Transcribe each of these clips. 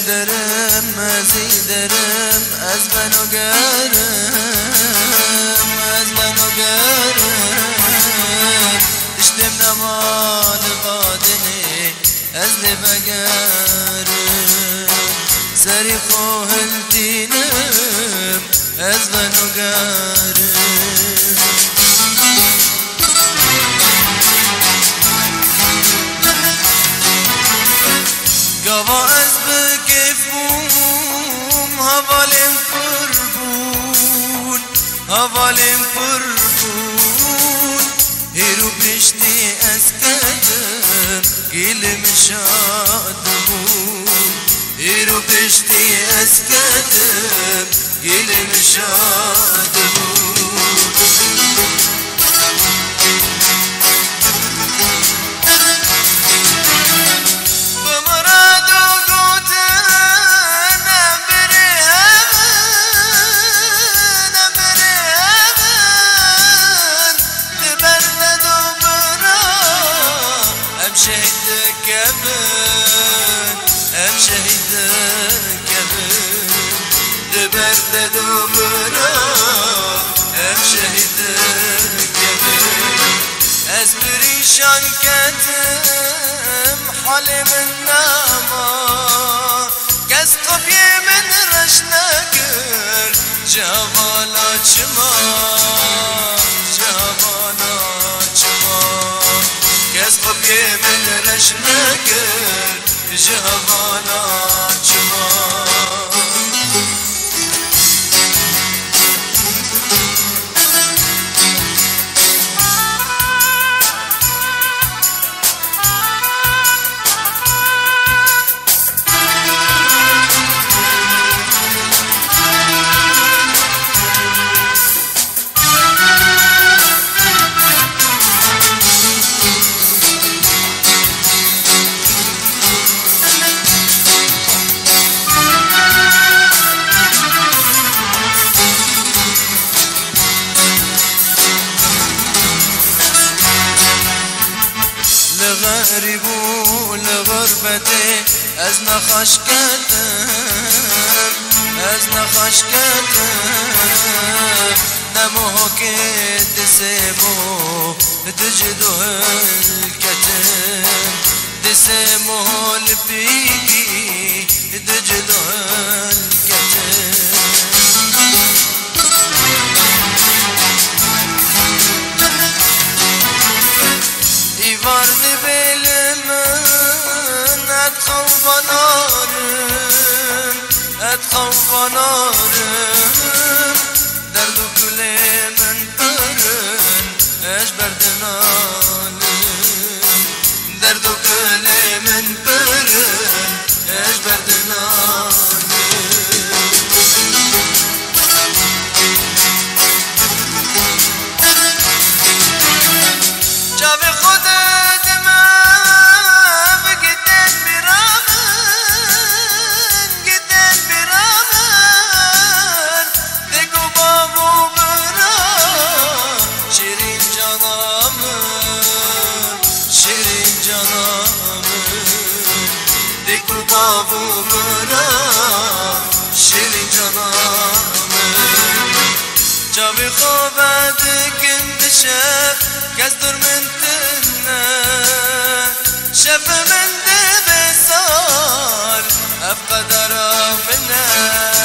درم ازی درم از منو گرم از منو گرم تشتم نمال قادني از لبقرم سري خوهل دينم از منو گرم قوا از بكيفوم هوالم قربون هوالم قربون هيرو بشتي اسكتم قيل مشادبون هيرو بشتي اسكتم قيل مشادبون دبرد دومنا ام شهید کبر از پریشان کتم حال من نما کس قبی من رش نکر جوالا چما جوالا چما کس قبی من رش نکر جوالا چما لغربو لغربتي از نخش کتم از نخش کتم نموه که دسمو دجدو الکتم دسمو البيكي دجدو الکتم وارد بلمن اتخوف نارم اتخوف نارم درد و گل من برن اش بردنالم درد و گل من برن اش بردنالم جاب خودت من گدن برامن گدن برامن دگو بابو برا شیرین جانامن شیرین جانامن دگو بابو برا شیرین جانامن جاب خوبت گند شب کس دور من تنه شف من ده بسال افقدر منه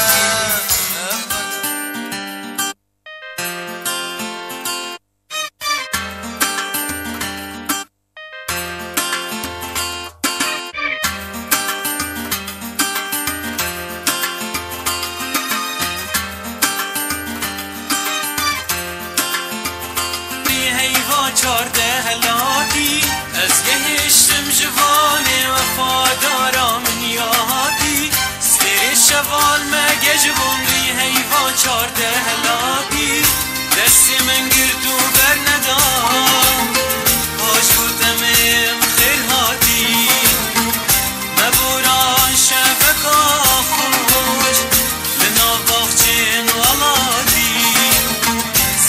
چارده هلاکی از گهشتم جوانه وفادارا من یادی سر شوال مگه جوان ری حیوان چارده هلاکی دست من گرد و بر ندام باش بودم خیر هاتی مبوران شفکا خوش لنا باخچین والادی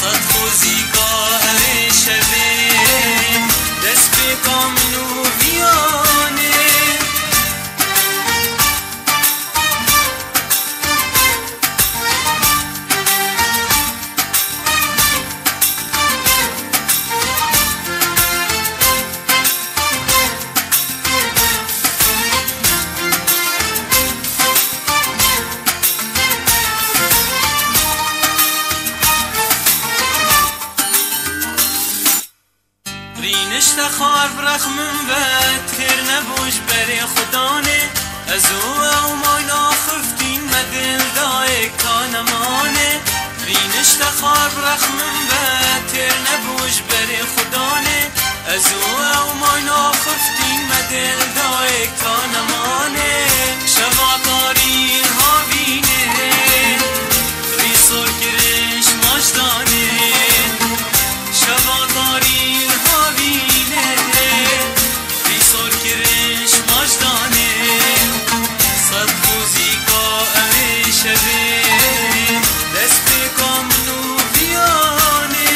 صد خوزی که شبه دست به کامنو بیانه نشته خوار برخمم و تر نبوش بری خدانه از او ماینا خفتین مدل دایک تا نمانه نشته خوار برخمم و تر نبوش بری خدانه از او ماینا خفتین مدل دایک تا نمانه شما تارین ها بینه ریسور کرش ماجدانه شما تارین ها بینه ریسور کرش ماجدانه صد موزیکا اوه شبه دست بکم نو بیانه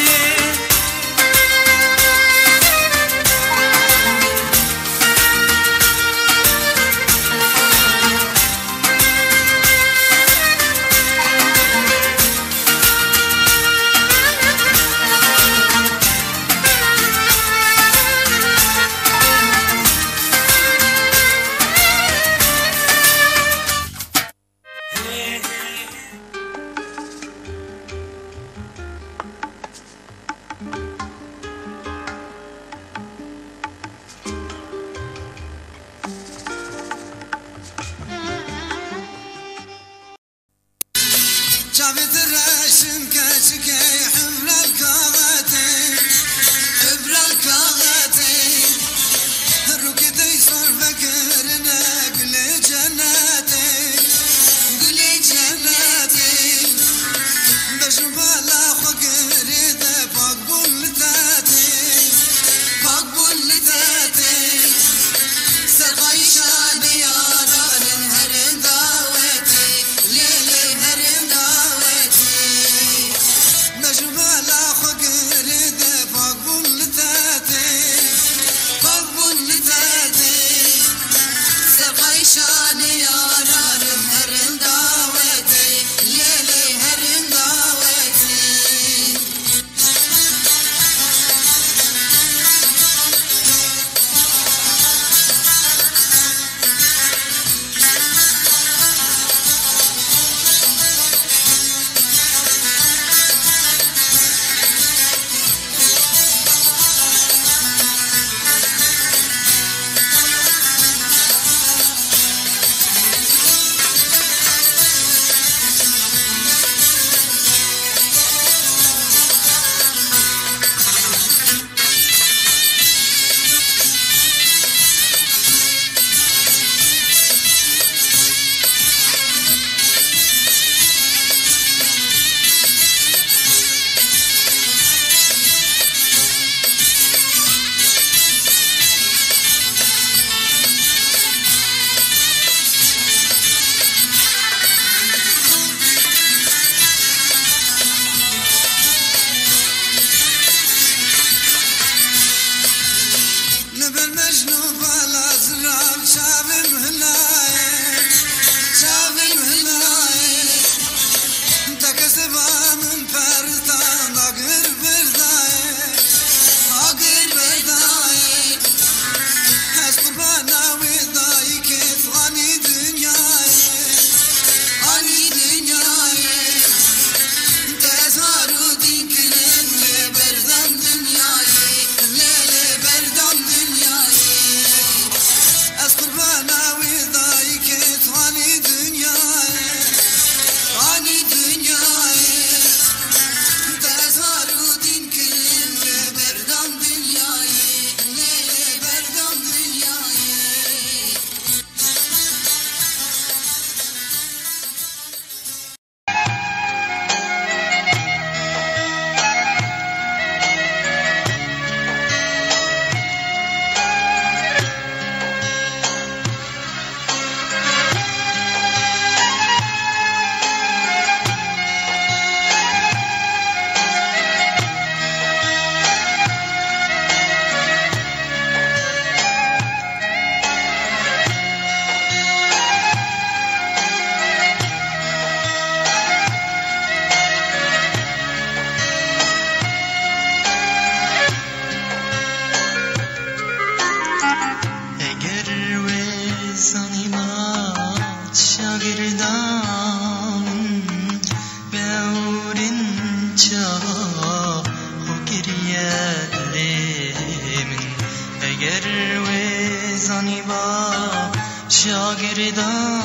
شاگردامن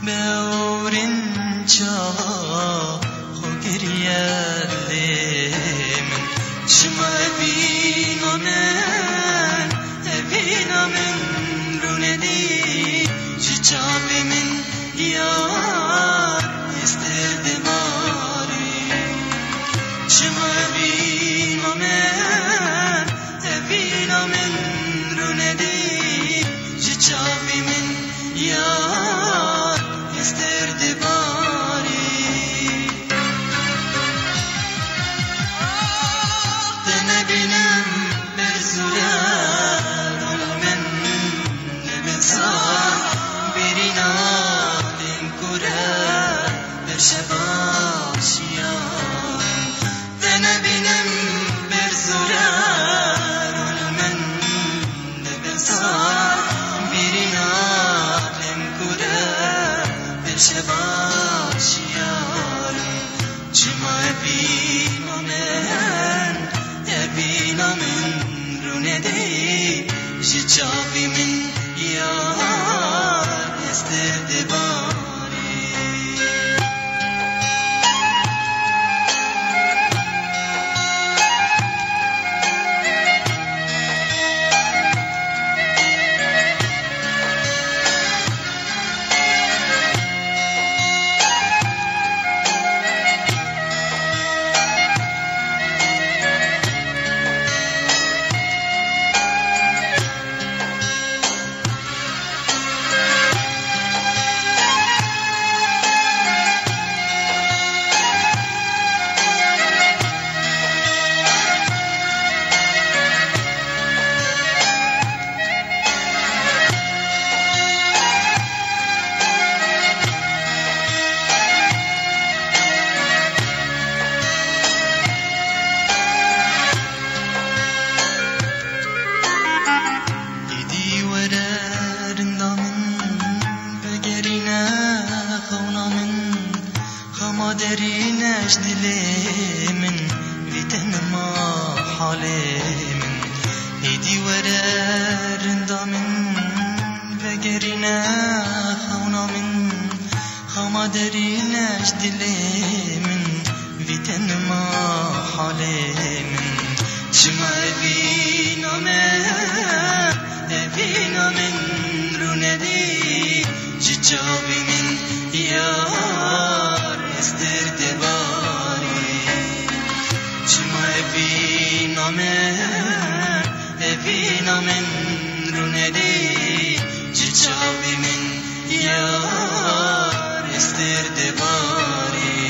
بورن چاوا خوگریه من شما بینم روندی جچاب من یار استدباری شما بینم روندی جچاب من یار استدباری دنبینم برزورار من نبزار بیرینا دم کره در شباشیان دنبینم برزورار من نبزار بیرینا دم کره در شباشیان چما بینم روندی جچابی من یار استدباری درینش دل من ویتن ما حال من ایدی وره رندا من وگرینه خونا من خما درینش دل من ویتن ما حال من شما بینم روندی جچابی من یار استردباری شما بینم روندی جچابی من یار استردباری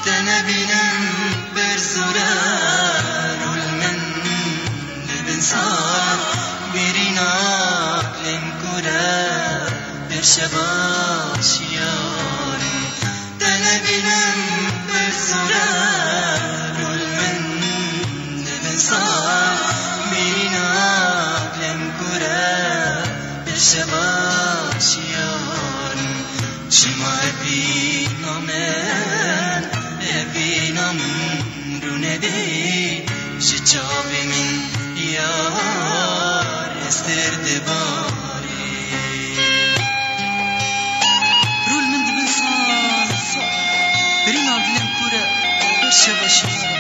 تنبینم برزوره من لبنسار بیرینا لم کره در شباشیاری تنبینم برزوره من لبنسار بیرینا لم کره در شباشیاری شما بینم روندی جچابی من یار استردباری رول من دبن صار برينا بلن كورة برشا بشير